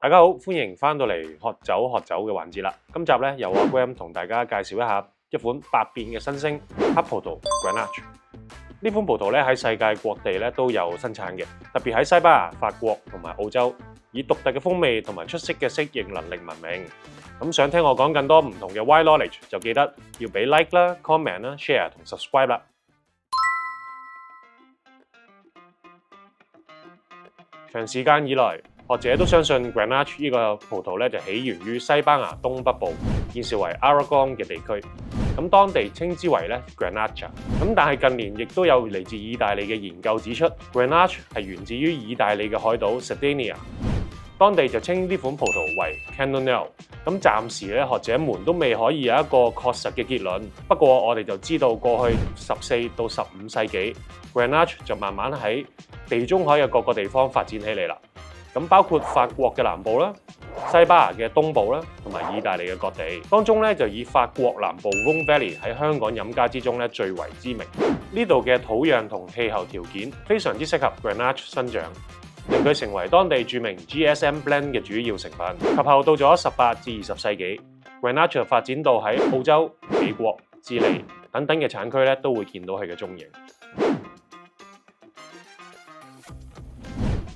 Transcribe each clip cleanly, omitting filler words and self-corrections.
大家好，歡迎翻到嚟學酒嘅環節啦。今集咧由我 Graham 同大家介紹一下一款百變嘅新星黑葡萄 Grenache。呢款葡萄咧喺世界各地咧都有生產嘅，特別喺西班牙、法國同埋澳洲，以獨特嘅風味同埋出色嘅適應能力聞名。咁想聽我講更多唔同嘅 wine knowledge，就記得要俾 like 啦、comment 啦、share 同 subscribe 啦。長時間以來，學者都相信 Grenache 呢個葡萄咧就起源於西班牙東北部，現時為 Aragon 嘅地區。咁當地稱之為咧 Grenache。咁但係近年亦都有嚟自意大利嘅研究指出 ，Grenache 係源自於意大利嘅海島 Sardinia， 當地就稱呢款葡萄為 Cannonau。咁暫時咧學者們都未可以有一個確實嘅結論。不過我哋就知道過去14到15世紀 ，Grenache 就慢慢喺地中海嘅各個地方發展起嚟啦。咁包括法國嘅南部啦、西班牙嘅東部啦，同埋意大利嘅各地。當中咧就以法國南部 Rhone Valley 喺香港飲家之中咧最為知名。呢度嘅土壤同氣候條件非常之適合 Grenache 生長，令佢成為當地著名 GSM Blend 嘅主要成分。及後到咗18至20世紀 ，Grenache 發展到喺澳洲、美國、智利等等嘅產區咧都會見到佢嘅蹤影。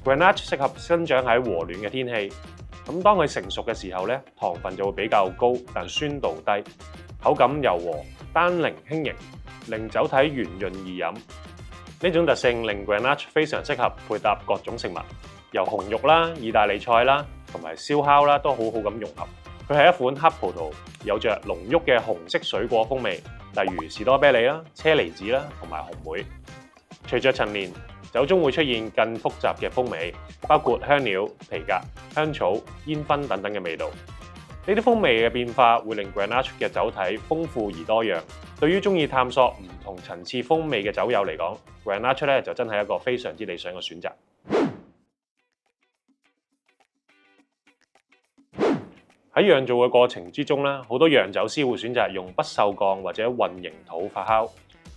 Grenache 適合生長喺和暖嘅天氣，咁當佢成熟嘅時候咧，糖分就會比較高，但酸度低，口感柔和、單寧輕盈，令酒體圓潤易飲。呢種特性令 Grenache 非常適合配搭各種食物，由紅肉啦、意大利菜啦，同埋燒烤啦，都好好咁融合。佢係一款黑葡萄，有着濃郁嘅紅色水果風味，例如士多啤梨啦、車厘子啦，同埋紅莓。隨着陳年，酒中會出現更複雜嘅風味，包括香料、皮革、香草、煙燻等等嘅味道。呢啲風味嘅變化會令 Grenache 嘅酒體豐富而多樣。對於中意探索唔同層次風味嘅酒友嚟講 ，Grenache 咧就真係一個非常之理想嘅選擇。喺釀造嘅過程之中咧，好多釀酒師會選擇用不鏽鋼或者混凝土發酵，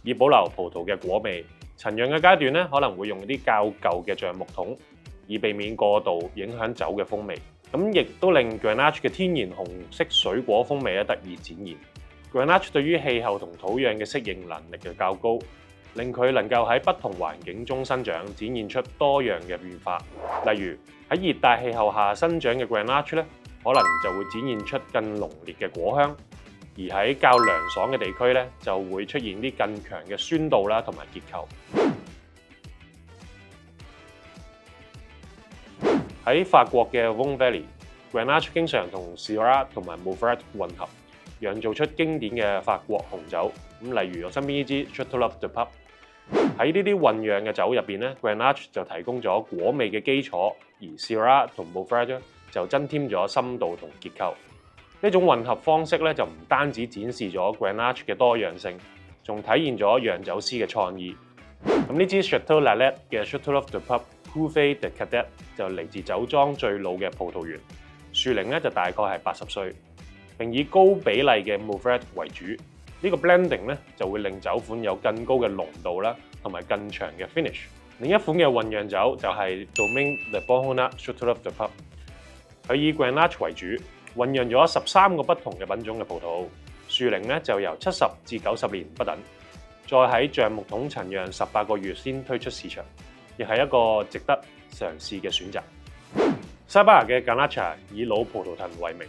以保留葡萄嘅果味。陳釀嘅階段咧，可能會用啲較舊嘅橡木桶，以避免過度影響酒嘅風味。咁亦都令 Grenache 嘅天然紅色水果風味咧得以展現。Grenache 對於氣候同土壤嘅適應能力就較高，令佢能夠喺不同環境中生長，展現出多樣嘅變化。例如喺熱帶氣候下生長嘅 Grenache 咧，可能就會展現出更濃烈嘅果香。而喺較涼爽嘅地區咧，就會出現啲更強嘅酸度啦，同埋結構。喺法國嘅 Rhone Valley，Grenache 經常同 Syrah 同埋 Mourvedre 混合，釀造出經典嘅法國紅酒。例如我身邊呢支 Châteauneuf du Pape。喺呢啲混釀嘅酒入邊咧 ，Grenache 就提供咗果味嘅基礎，而 Syrah 同 Mourvedre 就增添咗深度同結構。呢種混合方式咧，就唔單止展示咗 Grenache 嘅多樣性，仲體現咗釀酒師嘅創意。咁呢支 Château Lallette 嘅 Châteauneuf du Pape Cuvée de Cadet 就嚟自酒莊最老嘅葡萄園，樹齡咧就大概係80歲，並以高比例嘅 Mourvedre 為主。呢個 blending 咧就會令酒款有更高嘅濃度啦，同埋更長嘅 finish。另一款嘅混釀酒就係 Domaine de Bonhonnet Châteauneuf du Pape， 佢以 Grenache 為主。混釀咗13個不同嘅品種嘅葡萄，樹齡咧就由70至90年不等，再喺橡木桶陳釀18個月先推出市場，亦係一個值得嘗試嘅選擇。西班牙嘅 Garnacha 以老葡萄藤為名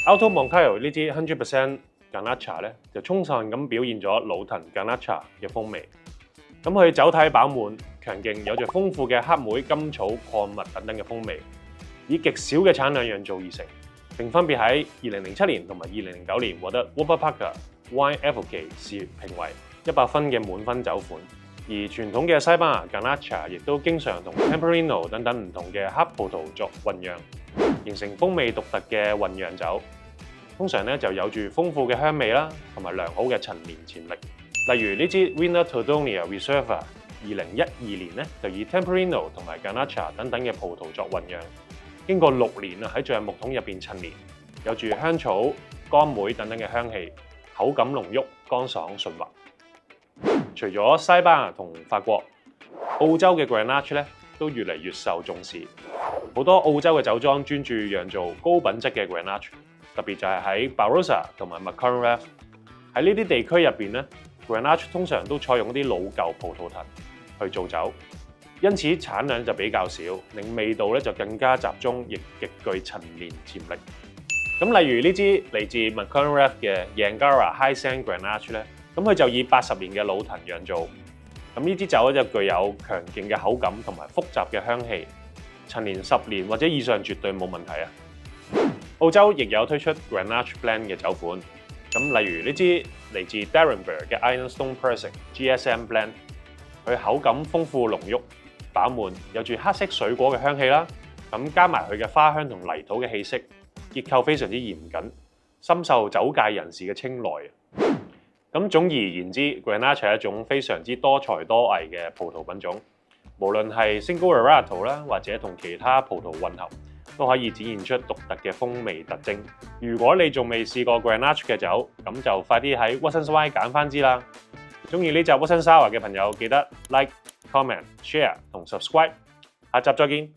，Alto Moncayo 呢支100% Garnacha 咧就充分咁表現咗老藤 Garnacha 嘅風味。咁佢酒體飽滿、強勁，有着豐富嘅黑莓、甘草、礦物等等嘅風味，以極少嘅產量釀造而成。並分別喺2007年同埋2009年獲得 Warburg Pincus Wine Advocate 視評為100分嘅滿分酒款。而傳統嘅西班牙 Garnacha 亦都經常同 Tempranillo 等等唔同嘅黑葡萄作混釀，形成風味獨特嘅混釀酒。通常咧就有住豐富嘅香味啦，同埋良好嘅陳年潛力。例如呢支 Riina Tordonia Reserva 2012年咧就以 Tempranillo 同埋 Garnacha 等等嘅葡萄作混釀。經過6年喺橡木桶入邊陳年，有住香草、乾梅等等嘅香氣，口感濃郁、乾爽順滑。除咗西班牙同法國，澳洲嘅 Grenache 咧都越嚟越受重視。好多澳洲嘅酒莊專注釀造高品質嘅 Grenache， 特別就係喺 Barossa 同埋 McLaren Vale。喺呢啲地區入邊咧 ，Grenache 通常都採用一啲老舊葡萄藤去做酒，因此產量就比較少，令味道咧就更加集中，亦極具陳年潛力。咁例如呢支嚟自 McLaren Vale 嘅 Yangara High Sand Grenache 咧，咁佢就以80年嘅老藤釀造。咁呢支酒咧就具有強勁嘅口感同埋複雜嘅香氣，陳年10年或者以上絕對冇問題啊！澳洲亦有推出 Grenache Blend 嘅酒款，咁例如呢支嚟自 Darrenberg 嘅 Ironstone Persik GSM Blend， 佢口感豐富濃郁、飽滿，有住黑色水果嘅香氣啦，咁加埋佢嘅花香同泥土嘅氣息，結構非常之嚴謹，深受酒界人士嘅青睞。咁總而言之 ，Grenache 係一種非常之多才多藝嘅葡萄品種，無論係 Single Varietal 啦，或者同其他葡萄混合，都可以展現出獨特嘅風味特徵。如果你仲未試過 Grenache 嘅酒，咁就快啲喺 Watsons Wine 揀翻支啦！中意呢集 Watsons Sour 嘅朋友，記得 Like、Comment、Share 同 Subscribe。下集再見。